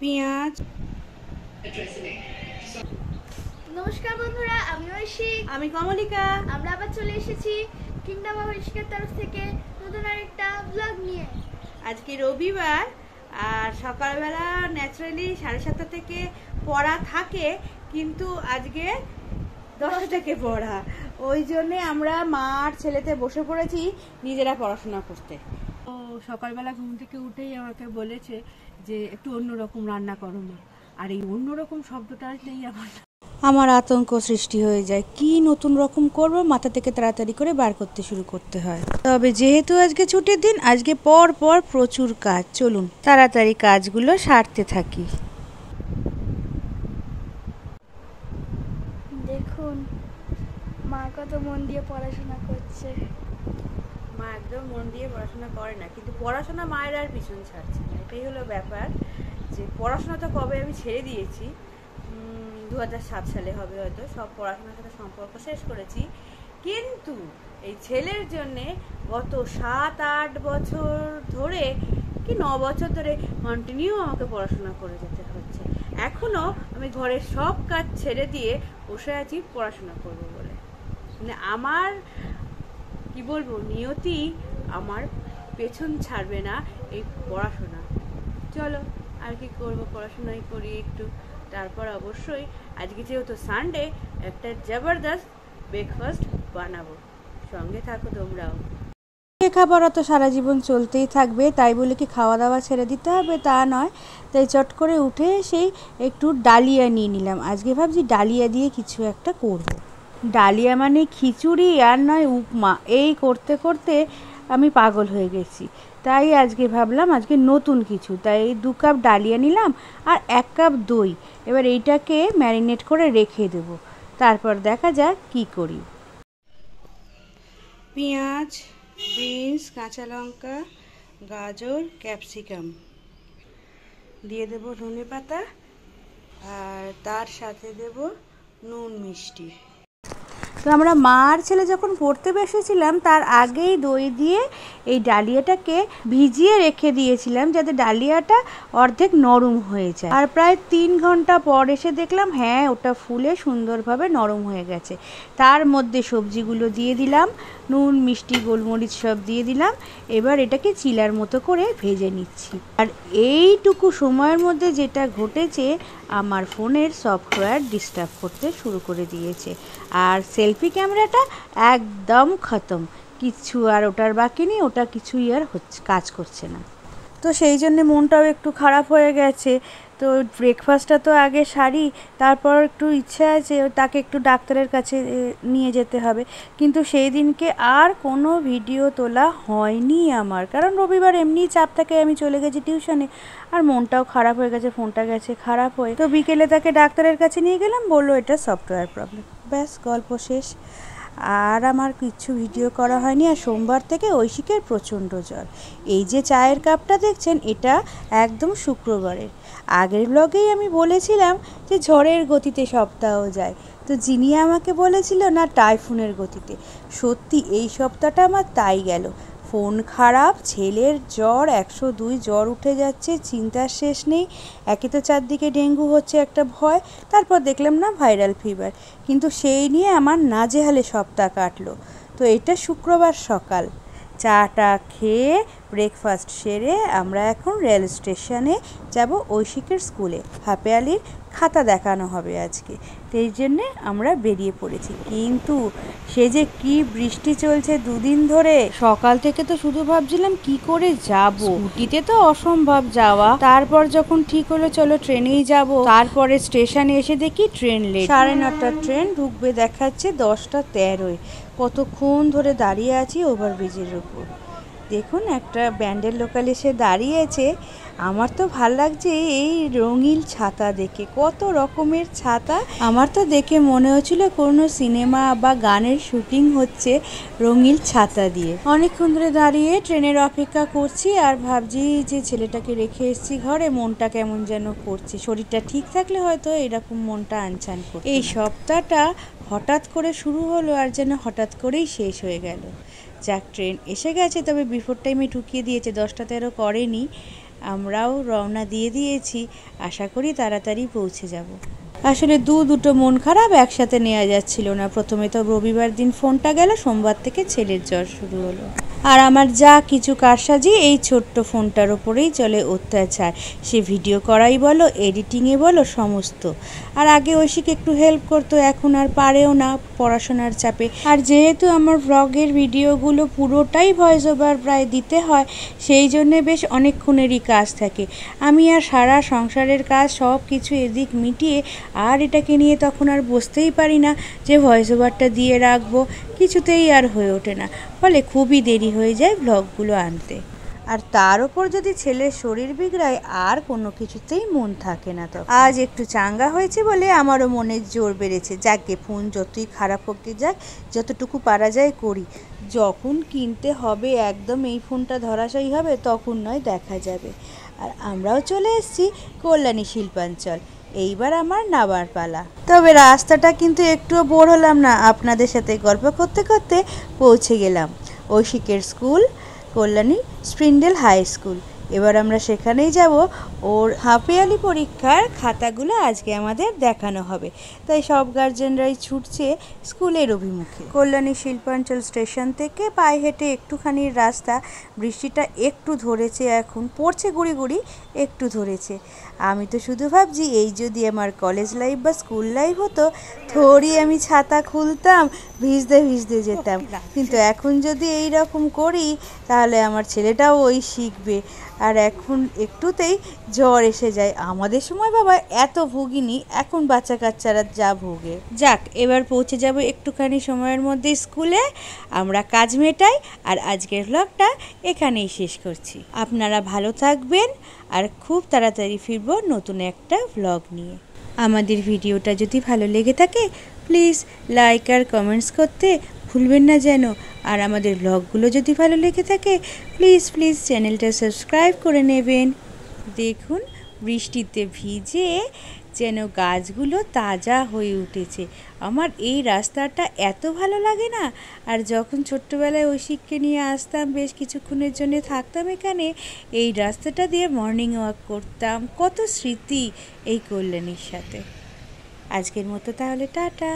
পেঁয়াজ। নমস্কার বন্ধুরা, আমি ঐশী, আমি কমলিকা। আমরা আবার চলে এসেছি কিংডম অফ ঐশিকার তরফ থেকে নতুন আরেকটা ব্লগ নিয়ে। আজকে রবিবার আর সকালবেলা ন্যাচারালি 7:30 থেকে পড়া থাকে, কিন্তু আজকে 10 থেকে পড়া। ওই জন্যে আমরা মা আর ছেলেতে বসে পড়েছি নিজেরা পড়াশোনা করতে। ও সকালবেলা ঘুম থেকে উঠেই আমাকে বলেছে যে একটু অন্যরকম রান্না করো না, আর এই অন্যরকম শব্দটাই আমার আতঙ্ক সৃষ্টি হয়ে যায়। কি নতুন রকম করব, মাথা থেকে তাড়াতাড়ি করে বার করতে শুরু করতে হয়। তবে যেহেতু আজকে ছুটির দিন, আজকে পর প্রচুর কাজ। চলুন তাড়াতাড়ি কাজগুলো সারতে থাকি। দেখুন মা কত মন দিয়ে পড়াশোনা করছে। মা একদম মন দিয়ে পড়াশোনা করে না, কিন্তু পড়াশোনা মায়ের আর পিছন ছাড়ছে না। এটাই হলো ব্যাপার, যে পড়াশোনা তো কবে আমি ছেড়ে দিয়েছি, 2007 সালে হবে হয়তো, সব পড়াশোনার সাথে সম্পর্ক শেষ করেছি। কিন্তু এই ছেলের জন্যে গত 7-8 বছর ধরে কি 9 বছর ধরে কন্টিনিউ আমাকে পড়াশোনা করে যেতে হচ্ছে। এখনও আমি ঘরের সব কাজ ছেড়ে দিয়ে বসে আছি পড়াশোনা করবো বলে। মানে আমার কি বলবো, নিয়তি আমার পেছন ছাড়বে না এই পড়াশোনা। চলো আর কি করবো, পড়াশোনাই করি একটু। তারপর অবশ্যই আজকে যেহেতু সানডে, একটা জবরদস্ত ব্রেকফাস্ট বানাবো, সঙ্গে থাকো তোমরাও। লেখাপড়া তো সারা জীবন চলতেই থাকবে, তাই বলে কি খাওয়া দাওয়া ছেড়ে দিতে হবে তা নয়। তাই চট করে উঠে সেই একটু ডালিয়া নিয়ে নিলাম। আজকে ভাবছি ডালিয়া দিয়ে কিছু একটা করব। ডালিয়া মানে খিচুড়ি আর নয় উপমা, এই করতে করতে আমি পাগল হয়ে গেছি। তাই আজকে ভাবলাম আজকে নতুন কিছু, তাই 2 কাপ ডালিয়া নিলাম আর 1 কাপ দই। এবার এইটাকে ম্যারিনেট করে রেখে দেব, তারপর দেখা যাক কি করি। পেঁয়াজ, বিনস, কাঁচা লঙ্কা, গাজর, ক্যাপসিকাম দিয়ে দেব, ধনে পাতা, আর তার সাথে দেব নুন মিষ্টি। তো আমরা মা আর ছেলে যখন পড়তে বসেছিলাম তার আগেই দই দিয়ে এই ডালিয়াটাকে ভিজিয়ে রেখে দিয়েছিলাম, যাতে ডালিয়াটা অর্ধেক নরম হয়ে যায়। আর প্রায় 3 ঘন্টা পর এসে দেখলাম হ্যাঁ, ওটা ফুলে সুন্দরভাবে নরম হয়ে গেছে। তার মধ্যে সবজিগুলো দিয়ে দিলাম, নুন মিষ্টি গোলমরিচ সব দিয়ে দিলাম। এবার এটাকে চিলার মতো করে ভেজে নিচ্ছি। আর এইটুকু সময়ের মধ্যে যেটা ঘটেছে, আমার ফোনের সফটওয়্যার ডিস্টার্ব করতে শুরু করে দিয়েছে, আর সেলফি ক্যামেরাটা একদম খতম। কিছু আর ওটার বাকি নেই, ওটা কিছুই আর কাজ করছে না। তো সেই জন্যে মনটাও একটু খারাপ হয়ে গেছে। তো ব্রেকফাস্টটা তো আগে সারি, তারপর একটু ইচ্ছা আছে তাকে একটু ডাক্তারের কাছে নিয়ে যেতে হবে। কিন্তু সেই দিনকে আর কোনো ভিডিও তোলা হয়নি আমার, কারণ রবিবার এমনিই চাপ থাকে, আমি চলে গেছি টিউশনে। আর মনটাও খারাপ হয়ে গেছে, ফোনটা গেছে খারাপ হয়ে। তো বিকেলে তাকে ডাক্তারের কাছে নিয়ে গেলাম, বললো এটা সফটওয়্যার প্রবলেম। ব্যাস, গল্প শেষ। আর আমার কিছু ভিডিও করা হয়নি। আর সোমবার থেকে ঐশিকের প্রচণ্ড জ্বর। এই যে চায়ের কাপটা দেখছেন, এটা একদম শুক্রবারের। আগের ব্লগেই আমি বলেছিলাম যে ঝড়ের গতিতে সপ্তাহ যায়, তো যিনি আমাকে বলেছিল না টাইফুনের গতিতে, সত্যি এই সপ্তাহটা আমার তাই গেল। ফোন খারাপ, ছেলের জ্বর 102 জ্বর উঠে যাচ্ছে, চিন্তার শেষ নেই। একে তো চারদিকে ডেঙ্গু হচ্ছে একটা ভয়, তারপর দেখলাম না ভাইরাল ফিভার, কিন্তু সেই নিয়ে আমার নাজেহালে সপ্তাহ কাটলো। তো এটা শুক্রবার সকাল, চাটা খেয়ে ব্রেকফাস্ট সেরে আমরা এখন রেল স্টেশনে যাব ঐশিকের স্কুলে। হাপে-আলির খাতা দেখানো হবে আজকে, সেই জন্যে আমরা বেরিয়ে পড়েছি। কিন্তু সে যে কি বৃষ্টি চলছে 2 দিন ধরে, সকাল থেকে তো শুধু ভাবছিলাম কি করে যাব, স্কুটিতে তো অসম্ভব যাওয়া। তারপর যখন ঠিক হলো চলো ট্রেনেই যাব, তারপরে স্টেশনে এসে দেখি ট্রেন লেট। 9:30 ট্রেন ঢুকবে দেখাচ্ছে 10:13। কতক্ষণ ধরে দাঁড়িয়ে আছি ওভারব্রিজের উপর। দেখুন একটা ব্যান্ডেল লোকাল এসে দাঁড়িয়েছে। আমার তো ভাল লাগছে এই রঙিন ছাতা দেখে, কত রকমের ছাতা। আমার তো দেখে মনে হচ্ছিল কোনো সিনেমা বা গানের শুটিং হচ্ছে রঙিন ছাতা দিয়ে। অনেকক্ষণ ধরে দাঁড়িয়ে ট্রেনের অপেক্ষা করছি, আর ভাবছি যে ছেলেটাকে রেখে এসেছি ঘরে, মনটা কেমন যেন করছে। শরীরটা ঠিক থাকলে হয়তো এরকম মনটা আনচান করতো। এই সপ্তাহটা হঠাৎ করে শুরু হলো আর যেন হঠাৎ করেই শেষ হয়ে গেল। যাক, ট্রেন এসে গেছে, তবে বিফোর টাইমে ঢুকিয়ে দিয়েছে, 10:13 করেনি। আমরাও রওনা দিয়ে দিয়েছি, আশা করি তাড়াতাড়ি পৌঁছে যাব। আসলে দুটো মন খারাপ একসাথে নেওয়া যাচ্ছিল না। প্রথমে তো রবিবার দিন ফোনটা গেল, সোমবার থেকে ছেলের জ্বর শুরু হলো। আর আমার যা কিছু কারসাজি এই ছোট্ট ফোনটার ওপরেই চলে অত্যাচার। সে ভিডিও করাই বলো, এডিটিংয়ে বলো, সমস্ত। আর আগে ঐশীকে একটু হেল্প করতো, এখন আর পারেও না পড়াশোনার চাপে। আর যেহেতু আমার ব্লগের ভিডিওগুলো পুরোটাই ভয়েস ওভার প্রায় দিতে হয়, সেই জন্যে বেশ অনেকক্ষণেরই কাজ থাকে। আমি আর সারা সংসারের কাজ সব কিছু এদিক মিটিয়ে আর এটাকে নিয়ে তখন আর বসতেই পারি না যে ভয়েস ওভারটা দিয়ে রাখবো, কিছুতেই আর হয়ে ওঠে না। ফলে খুবই দেরি হয়ে যায় ব্লগগুলো আনতে। আর তার ওপর যদি ছেলের শরীর বিগড়ায় আর কোনো কিছুতেই মন থাকে না। তো আজ একটু চাঙ্গা হয়েছে বলে আমারও মনের জোর বেড়েছে। যাকে ফোন যতই খারাপ হোক যাক, যতটুকু পারা যায় করি। যখন কিনতে হবে, একদম এই ফোনটা ধরাশায়ী হবে, তখন নয় দেখা যাবে। আর আমরাও চলে এসেছি কল্যাণী শিল্পাঞ্চল। এইবার আমার নাবার পালা। তবে রাস্তাটা কিন্তু একটুও বোর হলাম না, আপনাদের সাথে গল্প করতে করতে পৌঁছে গেলাম ঐশিকের স্কুল, কল্যাণী স্প্রিন্ডেল হাই স্কুল। এবার আমরা সেখানেই যাব। ওর হাফ ইয়ারলি পরীক্ষার খাতাগুলো আজকে আমাদের দেখানো হবে, তাই সব গার্জেনরাই ছুটছে স্কুলের অভিমুখে। কল্যাণী শিল্পাঞ্চল স্টেশন থেকে পায়ে হেঁটে একটুখানি রাস্তা। বৃষ্টিটা একটু ধরেছে, এখন পড়ছে গুড়ি গুড়ি, একটু ধরেছে। আমি তো শুধু ভাবছি, এই যদি আমার কলেজ লাইফ বা স্কুল লাইফ হতো, থোড়ি আমি ছাতা খুলতাম, ভিজতে ভিজতে যেতাম। কিন্তু এখন যদি এই রকম করি, তাহলে আমার ছেলেটাও ওই শিখবে। আর এখন একটুতেই জ্বর এসে যায়। আমাদের সময় বাবা এত ভুগিনি, এখন বাচ্চা কাচ্চারা যা ভোগে। যাক, এবার পৌঁছে যাব একটুখানি সময়ের মধ্যে স্কুলে। আমরা কাজ মেটাই। আর আজকের ব্লগটা এখানেই শেষ করছি। আপনারা ভালো থাকবেন, আর খুব তাড়াতাড়ি ফিরব নতুন একটা ব্লগ নিয়ে। আমাদের ভিডিওটা যদি ভালো লেগে থাকে, প্লিজ লাইক আর কমেন্টস করতে ভুলবেন না যেন। আর আমাদের ব্লগগুলো যদি ভালো লেগে থাকে, প্লিজ চ্যানেলটা সাবস্ক্রাইব করে নেবেন। দেখুন, বৃষ্টিতে ভিজে যেন গাছগুলো তাজা হয়ে উঠেছে। আমার এই রাস্তাটা এত ভালো লাগে না। আর যখন ছোট্টবেলায় ঐশিককে নিয়ে আসতাম, বেশ কিছুক্ষণের জন্য থাকতাম এখানে, এই রাস্তাটা দিয়ে মর্নিং ওয়াক করতাম। কত স্মৃতি এই কল্যাণীর সাথে। আজকের মতো তাহলে টাটা।